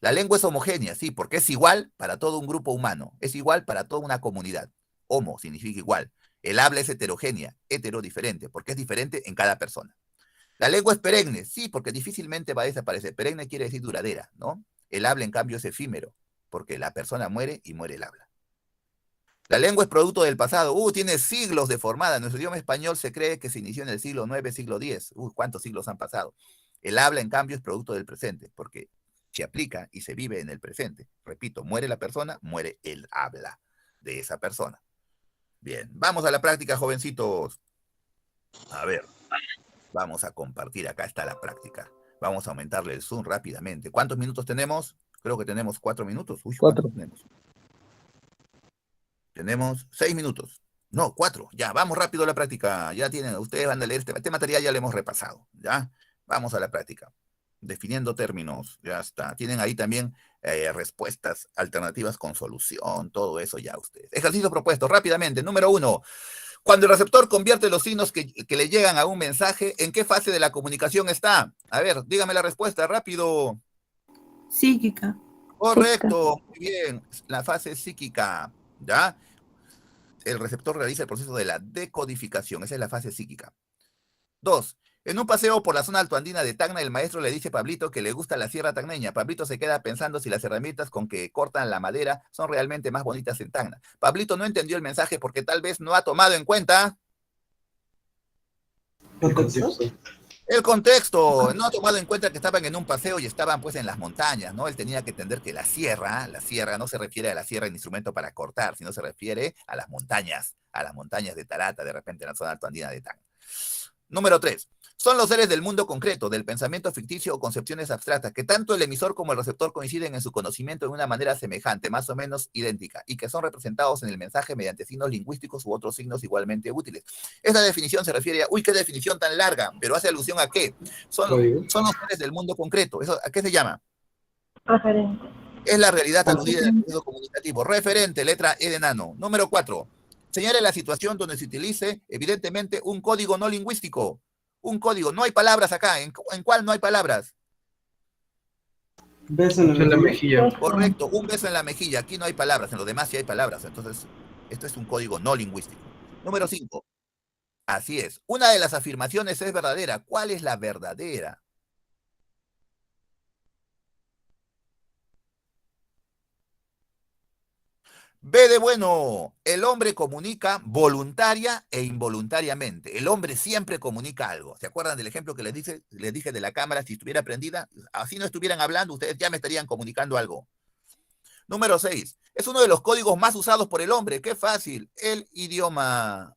La lengua es homogénea, sí, porque es igual para todo un grupo humano, es igual para toda una comunidad. Homo significa igual. El habla es heterogénea, hetero diferente, porque es diferente en cada persona. La lengua es perenne, sí, porque difícilmente va a desaparecer. Perenne quiere decir duradera, ¿no? El habla, en cambio, es efímero, porque la persona muere y muere el habla. La lengua es producto del pasado. Tiene siglos de formada. Nuestro idioma español se cree que se inició en el siglo IX, siglo X. ¿Cuántos siglos han pasado? El habla, en cambio, es producto del presente, porque se aplica y se vive en el presente. Repito, muere la persona, muere el habla de esa persona. Bien, vamos a la práctica, jovencitos. A ver, vamos a compartir. Acá está la práctica. Vamos a aumentarle el zoom rápidamente. ¿Cuántos minutos tenemos? Creo que tenemos 4 minutos. Uy, 4. tenemos? Tenemos 6 minutos. No, 4. Ya, vamos rápido a la práctica. Ya tienen, ustedes van a leer este material, ya lo hemos repasado. Ya, vamos a la práctica. Definiendo términos, ya está. Tienen ahí también respuestas alternativas con solución, todo eso ya ustedes. Ejercicio propuesto, rápidamente. Número 1. Cuando el receptor convierte los signos que le llegan a un mensaje, ¿en qué fase de la comunicación está? A ver, dígame la respuesta, rápido. Psíquica. Correcto, muy bien. La fase psíquica, ¿ya? El receptor realiza el proceso de la decodificación, esa es la fase psíquica. 2. En un paseo por la zona altoandina de Tacna, el maestro le dice a Pablito que le gusta la sierra tacneña. Pablito se queda pensando si las herramientas con que cortan la madera son realmente más bonitas en Tacna. Pablito no entendió el mensaje porque tal vez no ha tomado en cuenta el contexto. No ha tomado en cuenta que estaban en un paseo y estaban pues en las montañas, ¿no? Él tenía que entender que la sierra no se refiere a la sierra en instrumento para cortar, sino se refiere a las montañas de Tarata, de repente en la zona altoandina de Tacna. Número 3. Son los seres del mundo concreto, del pensamiento ficticio o concepciones abstractas, que tanto el emisor como el receptor coinciden en su conocimiento de una manera semejante, más o menos idéntica, y que son representados en el mensaje mediante signos lingüísticos u otros signos igualmente útiles. Esta definición se refiere a, qué definición tan larga, pero hace alusión a qué. Son los seres del mundo concreto. ¿Eso a qué se llama? Referente. Es la realidad aludida en el proceso comunicativo. Referente, letra E de enano. Número 4. Señale la situación donde se utilice, evidentemente, un código no lingüístico. Un código. No hay palabras acá. ¿En cuál no hay palabras? Beso en la mejilla. Correcto. Un beso en la mejilla. Aquí no hay palabras. En los demás sí hay palabras. Entonces, esto es un código no lingüístico. Número 5. Así es. Una de las afirmaciones es verdadera. ¿Cuál es la verdadera? B de bueno, el hombre comunica voluntaria e involuntariamente. El hombre siempre comunica algo. ¿Se acuerdan del ejemplo que les dije de la cámara? Si estuviera prendida, así no estuvieran hablando, ustedes ya me estarían comunicando algo. Número 6. Es uno de los códigos más usados por el hombre. ¡Qué fácil! El idioma,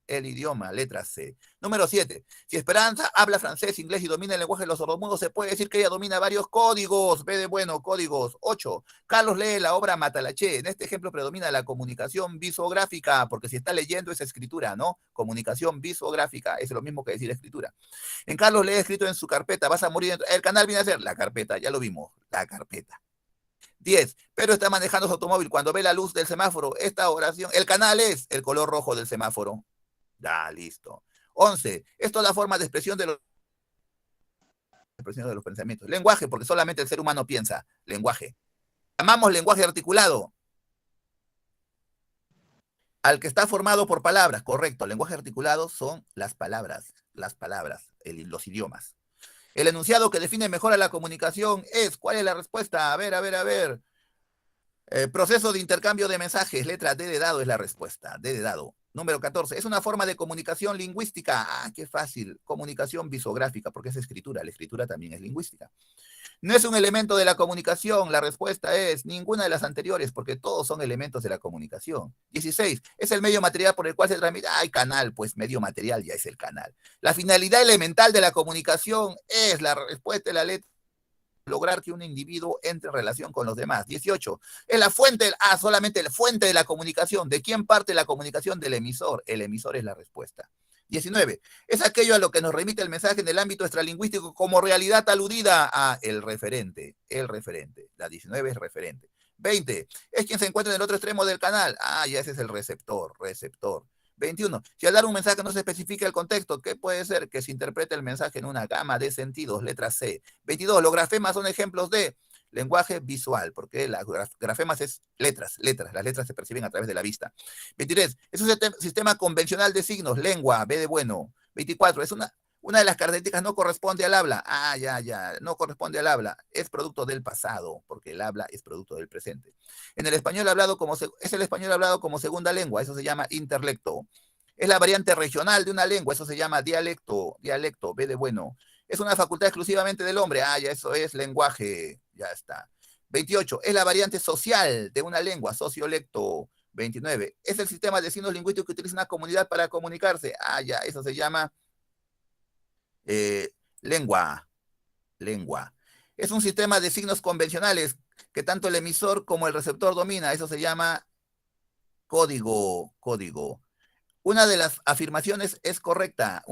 letra C. Número 7. Si Esperanza habla francés, inglés y domina el lenguaje de los sordomudos, se puede decir que ella domina varios códigos. B de bueno, códigos. 8. Carlos lee la obra Matalaché. En este ejemplo predomina la comunicación visográfica, porque si está leyendo es escritura, ¿no? Comunicación visográfica. Es lo mismo que decir escritura. En Carlos lee escrito en su carpeta, vas a morir. El canal viene a ser la carpeta, ya lo vimos, la carpeta. 10. Pedro está manejando su automóvil. Cuando ve la luz del semáforo, esta oración, el canal es el color rojo del semáforo. Ya, listo. 11. Esto es la forma de expresión de los pensamientos. Lenguaje, porque solamente el ser humano piensa. Lenguaje. Llamamos lenguaje articulado al que está formado por palabras. Correcto. Lenguaje articulado son las palabras, los idiomas. El enunciado que define mejor a la comunicación es, ¿cuál es la respuesta? A ver. Proceso de intercambio de mensajes, letra D de dado es la respuesta, D de dado. Número 14, es una forma de comunicación lingüística. Qué fácil. Comunicación visográfica, porque es escritura, la escritura también es lingüística. No es un elemento de la comunicación, la respuesta es ninguna de las anteriores, porque todos son elementos de la comunicación. 16, es el medio material por el cual se transmite. Canal, pues medio material ya es el canal. La finalidad elemental de la comunicación es la respuesta de la letra, lograr que un individuo entre en relación con los demás. 18, es la fuente, solamente la fuente de la comunicación. ¿De quién parte la comunicación? Del emisor. El emisor es la respuesta. 19. Es aquello a lo que nos remite el mensaje en el ámbito extralingüístico como realidad aludida a el referente. El referente. La 19 es referente. 20. Es quien se encuentra en el otro extremo del canal. Ya ese es el receptor. 21. Si al dar un mensaje no se especifica el contexto, ¿qué puede ser? Que se interprete el mensaje en una gama de sentidos. Letra C. 22. Los grafemas son ejemplos de Lenguaje visual, porque las grafemas es letras, las letras se perciben a través de la vista. 23, es un sistema convencional de signos, lengua, B de bueno. 24, es una de las características no corresponde al habla. No corresponde al habla. Es producto del pasado, porque el habla es producto del presente. En el español hablado es el español hablado como segunda lengua, eso se llama interlecto. Es la variante regional de una lengua, eso se llama dialecto, B de bueno. Es una facultad exclusivamente del hombre, ya eso es lenguaje, ya está. 28, es la variante social de una lengua, sociolecto. 29, es el sistema de signos lingüísticos que utiliza una comunidad para comunicarse, ya, eso se llama lengua. Es un sistema de signos convencionales que tanto el emisor como el receptor domina, eso se llama código. Una de las afirmaciones es correcta,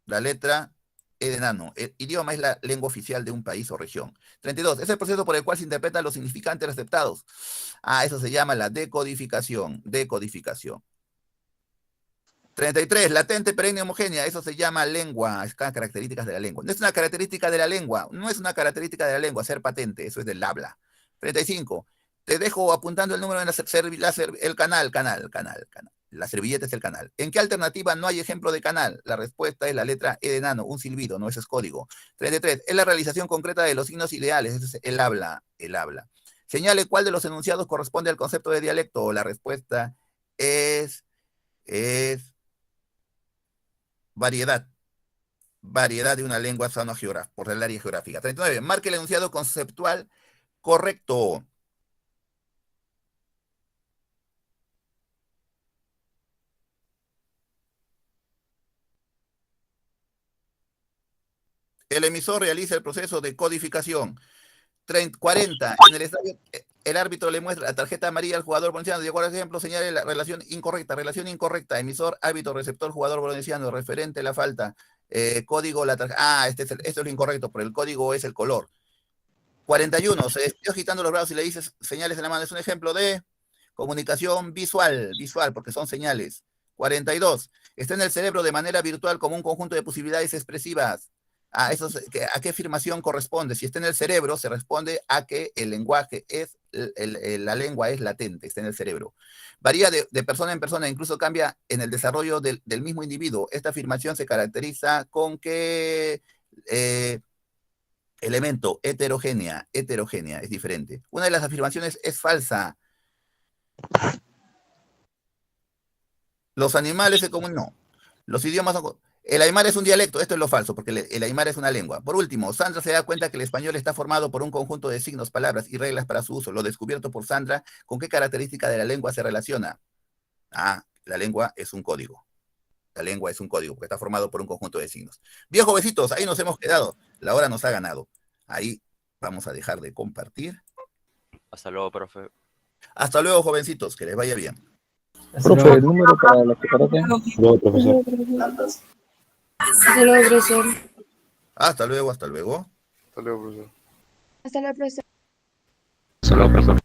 La letra E de enano. El idioma es la lengua oficial de un país o región. 32. Es el proceso por el cual se interpretan los significantes aceptados. Eso se llama la decodificación. 33. Latente, perenne, homogénea. Eso se llama lengua. Es características de la lengua. No es una característica de la lengua ser patente. Eso es del habla. 35. Te dejo apuntando el número en el canal. La servilleta es el canal. ¿En qué alternativa no hay ejemplo de canal? La respuesta es la letra E de enano, un silbido, no, ese es código. 33. Es la realización concreta de los signos ideales, ese es el habla. Señale cuál de los enunciados corresponde al concepto de dialecto. La respuesta es variedad. Variedad de una lengua por el área geográfica. 39. Marque el enunciado conceptual correcto. El emisor realiza el proceso de codificación. 40. En el estadio, el árbitro le muestra la tarjeta amarilla al jugador valenciano. De acuerdo al ejemplo, señale la relación incorrecta. Emisor, árbitro, receptor, jugador valenciano. Referente, la falta. Código, la tarjeta. Esto es lo incorrecto, pero el código es el color. 41. Se despidió agitando los brazos y le dices señales en la mano. Es un ejemplo de comunicación visual, porque son señales. 42. Está en el cerebro de manera virtual como un conjunto de posibilidades expresivas. ¿A qué afirmación corresponde? Si está en el cerebro, se responde a que el lenguaje la lengua es latente, está en el cerebro. Varía de persona en persona, incluso cambia en el desarrollo del mismo individuo. Esta afirmación se caracteriza con qué elemento, heterogénea, es diferente. Una de las afirmaciones es falsa. Los animales se comunican, no. Los idiomas son... El aymara es un dialecto, esto es lo falso, porque el aymara es una lengua. Por último, Sandra se da cuenta que el español está formado por un conjunto de signos, palabras y reglas para su uso. Lo descubierto por Sandra, ¿con qué característica de la lengua se relaciona? La lengua es un código. Porque está formado por un conjunto de signos. Bien, jovencitos, ahí nos hemos quedado. La hora nos ha ganado. Ahí vamos a dejar de compartir. Hasta luego, profe. Hasta luego, jovencitos, que les vaya bien. Profe, el número para la preparatoria. No, profesor. Hasta luego, profesor. Hasta luego. Hasta luego, profesor. Hasta luego, profesor. Hasta luego, profesor.